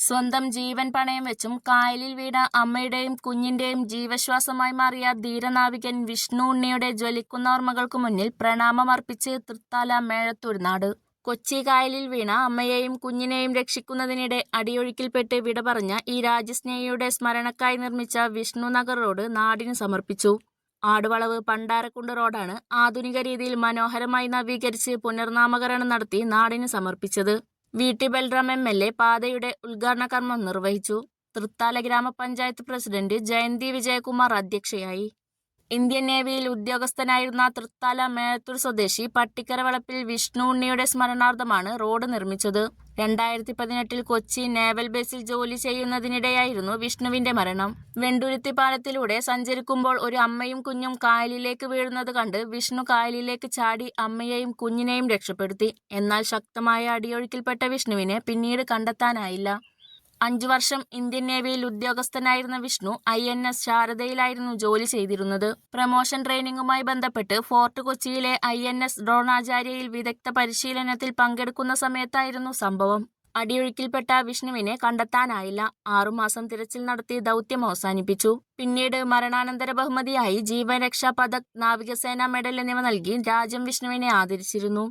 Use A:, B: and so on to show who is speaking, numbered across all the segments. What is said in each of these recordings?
A: സ്വന്തം ജീവൻ പണയം വെച്ചും കായലിൽ വീണ അമ്മയുടെയും കുഞ്ഞിന്റെയും ജീവശ്വാസമായി മാറിയ ധീരനാവികൻ വിഷ്ണു ഉണ്ണിയുടെ ജ്വലിക്കുന്ന ഓർമ്മകൾക്ക് മുന്നിൽ പ്രണാമമർപ്പിച്ച് തൃത്താല മേഴത്തൂർ നാട്. കൊച്ചി കായലിൽ വീണ അമ്മയെയും കുഞ്ഞിനെയും രക്ഷിക്കുന്നതിനിടെ അടിയൊഴുക്കിൽപ്പെട്ട് വിട പറഞ്ഞ ഈ രാജ്യസ്നേഹിയുടെ സ്മരണക്കായി നിർമ്മിച്ച വിഷ്ണു നഗർ റോഡ് നാടിന് സമർപ്പിച്ചു. ആടുവളവ് പണ്ടാരക്കുണ്ട് റോഡാണ് ആധുനിക രീതിയിൽ മനോഹരമായി നവീകരിച്ച് പുനർനാമകരണം നടത്തി നാടിന് സമർപ്പിച്ചത്. വി.ടി. ബൽറാം എം.എൽ.എ. പാതയുടെ ഉദ്ഘാടന കർമ്മം നിർവഹിച്ചു. തൃത്താല ഗ്രാമപഞ്ചായത്ത് പ്രസിഡന്റ് ജയന്തി വിജയകുമാർ അധ്യക്ഷയായി. ഇന്ത്യൻ നേവിയിൽ ഉദ്യോഗസ്ഥനായിരുന്ന തൃത്താല മേഴത്തൂർ സ്വദേശി പട്ടിക്കര വളപ്പിൽ വിഷ്ണു ഉണ്ണിയുടെ സ്മരണാർത്ഥമാണ് റോഡ് നിർമ്മിച്ചത്. 2018 കൊച്ചി നേവൽ ബേസിൽ ജോലി ചെയ്യുന്നതിനിടെയായിരുന്നു വിഷ്ണുവിന്റെ മരണം. വെണ്ടുരുത്തി പാലത്തിലൂടെ സഞ്ചരിക്കുമ്പോൾ ഒരു അമ്മയും കുഞ്ഞും കായലിലേക്ക് വീഴുന്നത് കണ്ട് വിഷ്ണു കായലിലേക്ക് ചാടി അമ്മയെയും കുഞ്ഞിനെയും രക്ഷപ്പെടുത്തി. എന്നാൽ ശക്തമായ അടിയൊഴുക്കിൽപ്പെട്ട വിഷ്ണുവിനെ പിന്നീട് കണ്ടെത്താനായില്ല. 5 വർഷം ഇന്ത്യൻ നേവിയിൽ ഉദ്യോഗസ്ഥനായിരുന്ന വിഷ്ണു INS ശാരദയിലായിരുന്നു ജോലി ചെയ്തിരുന്നത്. പ്രമോഷൻ ട്രെയിനിങ്ങുമായി ബന്ധപ്പെട്ട് ഫോർട്ട് കൊച്ചിയിലെ INS ദ്രോണാചാര്യയിൽ വിദഗ്ധ പരിശീലനത്തിൽ പങ്കെടുക്കുന്ന സമയത്തായിരുന്നു സംഭവം. അടിയൊഴുക്കിൽപ്പെട്ട വിഷ്ണുവിനെ കണ്ടെത്താനായില്ല. 6 മാസം തിരച്ചിൽ നടത്തി ദൗത്യം അവസാനിപ്പിച്ചു. പിന്നീട് മരണാനന്തര ബഹുമതിയായി ജീവൻ രക്ഷാ പതക്, നാവികസേനാ മെഡൽ എന്നിവ നൽകി രാജ്യം വിഷ്ണുവിനെ ആദരിച്ചിരുന്നു.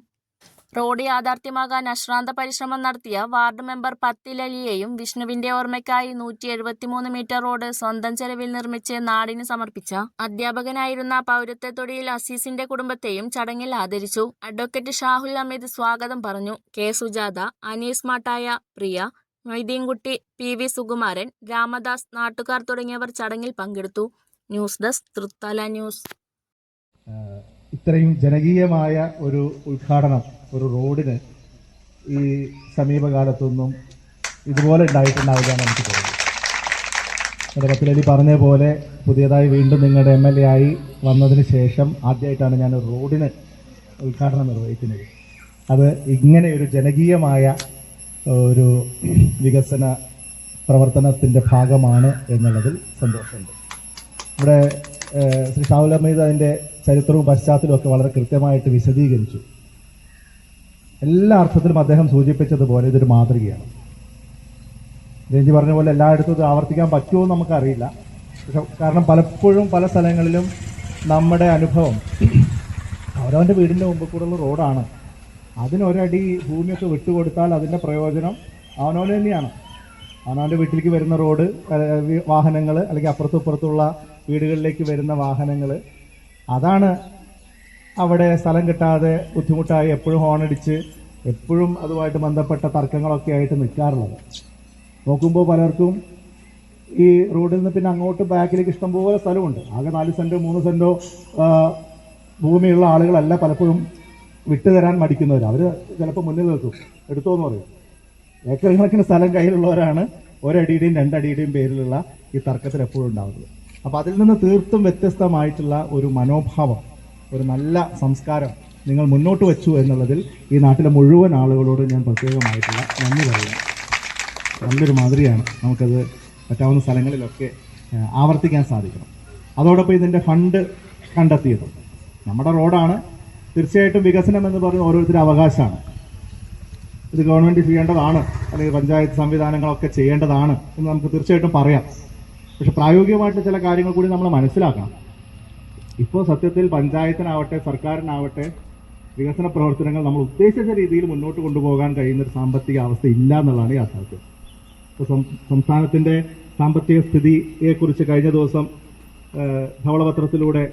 A: റോഡ് യാഥാർത്ഥ്യമാകാൻ അശ്രാന്ത പരിശ്രമം നടത്തിയ വാർഡ് മെമ്പർ പത്തിൽ അലിയെയും വിഷ്ണുവിന്റെ ഓർമ്മയ്ക്കായി 173 മീറ്റർ റോഡ് സ്വന്തം ചെലവിൽ നിർമ്മിച്ച് നാടിന് സമർപ്പിച്ച അധ്യാപകനായിരുന്ന പൗരത്വ തൊടിയിൽ അസീസിന്റെ കുടുംബത്തെയും ചടങ്ങിൽ ആദരിച്ചു. അഡ്വക്കേറ്റ് ഷാഹുൽ അമീദ് സ്വാഗതം പറഞ്ഞു. കെ. സുജാത, അനീസ് മാട്ടായ, പ്രിയ, മൊയ്തീൻകുട്ടി, PV സുകുമാരൻ, രാമദാസ്, നാട്ടുകാർ തുടങ്ങിയവർ ചടങ്ങിൽ പങ്കെടുത്തു. News desk, Thrithala news.
B: ഇത്രയും ജനകീയമായ ഒരു ഉദ്ഘാടനം ഒരു റോഡിന് ഈ സമീപകാലത്തൊന്നും ഇതുപോലെ ഉണ്ടായിട്ടുണ്ടാവില്ല എനിക്ക് തോന്നുന്നു. എൻ്റെ കപ്പിലലി പറഞ്ഞ പോലെ പുതിയതായി വീണ്ടും നിങ്ങളുടെ MLA ആയി വന്നതിന് ശേഷം ആദ്യമായിട്ടാണ് ഞാൻ റോഡിന് ഉദ്ഘാടനം നിർവഹിക്കുന്നത്. അത് ഇങ്ങനെ ഒരു ജനകീയമായ ഒരു വികസന പ്രവർത്തനത്തിൻ്റെ ഭാഗമാണ് എന്നുള്ളതിൽ സന്തോഷമുണ്ട്. ഇവിടെ ശ്രീ ഷാഹുൽ അമീദ് അതിൻ്റെ ചരിത്രവും പശ്ചാത്തലവും ഒക്കെ വളരെ കൃത്യമായിട്ട് വിശദീകരിച്ചു. എല്ലാ അർത്ഥത്തിലും അദ്ദേഹം സൂചിപ്പിച്ചതുപോലെ ഇതൊരു മാതൃകയാണ്. രഞ്ജി പറഞ്ഞ പോലെ എല്ലായിടത്തും ഇത് ആവർത്തിക്കാൻ പറ്റുമോ എന്ന് നമുക്കറിയില്ല. പക്ഷെ കാരണം പലപ്പോഴും പല സ്ഥലങ്ങളിലും നമ്മുടെ അനുഭവം അവരവൻ്റെ വീടിൻ്റെ മുമ്പിൽ കൂടെയുള്ള റോഡാണ്. അതിനൊരടി ഭൂമിയൊക്കെ വിട്ടുകൊടുത്താൽ അതിൻ്റെ പ്രയോജനം അവനവന് തന്നെയാണ്. അവനവൻ്റെ വീട്ടിലേക്ക് വരുന്ന റോഡ്, വാഹനങ്ങൾ, അല്ലെങ്കിൽ അപ്പുറത്തും ഇപ്പുറത്തുള്ള വീടുകളിലേക്ക് വരുന്ന വാഹനങ്ങൾ, അതാണ് അവിടെ സ്ഥലം കിട്ടാതെ ബുദ്ധിമുട്ടായി എപ്പോഴും ഹോണടിച്ച് എപ്പോഴും അതുമായിട്ട് ബന്ധപ്പെട്ട തർക്കങ്ങളൊക്കെ ആയിട്ട് നിൽക്കാറുള്ളത്. നോക്കുമ്പോൾ പലർക്കും ഈ റോഡിൽ നിന്ന് പിന്നെ അങ്ങോട്ട് ബാക്കിലേക്ക് ഇഷ്ടംപോലെ സ്ഥലമുണ്ട്. ആകെ 4 സെൻറ്റോ 3 സെൻറ്റോ ഭൂമിയുള്ള ആളുകളല്ല പലപ്പോഴും വിട്ടുതരാൻ മടിക്കുന്നവർ. അവർ ചിലപ്പോൾ മുന്നിൽ നിൽക്കും, എടുത്തോന്ന് പറയും. ഏക്കർ കണക്കിന് സ്ഥലം കയ്യിലുള്ളവരാണ് ഒരടിയുടെയും 2 അടിയുടെയും പേരിലുള്ള ഈ തർക്കത്തിൽ എപ്പോഴും ഉണ്ടാകുന്നത്. അപ്പോൾ അതിൽ നിന്ന് തീർത്തും വ്യത്യസ്തമായിട്ടുള്ള ഒരു മനോഭാവം, ഒരു നല്ല സംസ്കാരം നിങ്ങൾ മുന്നോട്ട് വെച്ചു എന്നുള്ളതിൽ ഈ നാട്ടിലെ മുഴുവൻ ആളുകളോട് ഞാൻ പ്രത്യേകമായിട്ടുള്ള നന്ദി പറയുന്നു. നല്ലൊരു മാതൃകയാണ്. നമുക്കത് പറ്റാവുന്ന സ്ഥലങ്ങളിലൊക്കെ ആവർത്തിക്കാൻ സാധിക്കണം. അതോടൊപ്പം ഇതിൻ്റെ ഫണ്ട് കണ്ടെത്തിയത് നമ്മുടെ റോഡാണ്. തീർച്ചയായിട്ടും വികസനം എന്ന് പറയുന്നത് ഓരോരുത്തരുടെ അവകാശമാണ്. ഇത് ഗവൺമെൻറ് ചെയ്യേണ്ടതാണ്, അല്ലെങ്കിൽ പഞ്ചായത്ത് സംവിധാനങ്ങളൊക്കെ ചെയ്യേണ്ടതാണ് എന്ന് നമുക്ക് തീർച്ചയായിട്ടും പറയാം. പക്ഷെ പ്രായോഗികമായിട്ട് ചില കാര്യങ്ങൾ കൂടി നമ്മൾ മനസ്സിലാക്കണം. ഇപ്പോൾ സത്യത്തിൽ പഞ്ചായത്തിനാവട്ടെ സർക്കാരിനാവട്ടെ വികസന പ്രവർത്തനങ്ങൾ നമ്മൾ ഉദ്ദേശിച്ച രീതിയിൽ മുന്നോട്ട് കൊണ്ടുപോകാൻ കഴിയുന്നൊരു സാമ്പത്തിക അവസ്ഥ ഇല്ല എന്നുള്ളതാണ് യാഥാർത്ഥ്യം. ഇപ്പോൾ സംസ്ഥാനത്തിൻ്റെ സാമ്പത്തിക സ്ഥിതിയെക്കുറിച്ച് കഴിഞ്ഞ ദിവസം ധവളപത്രത്തിലൂടെ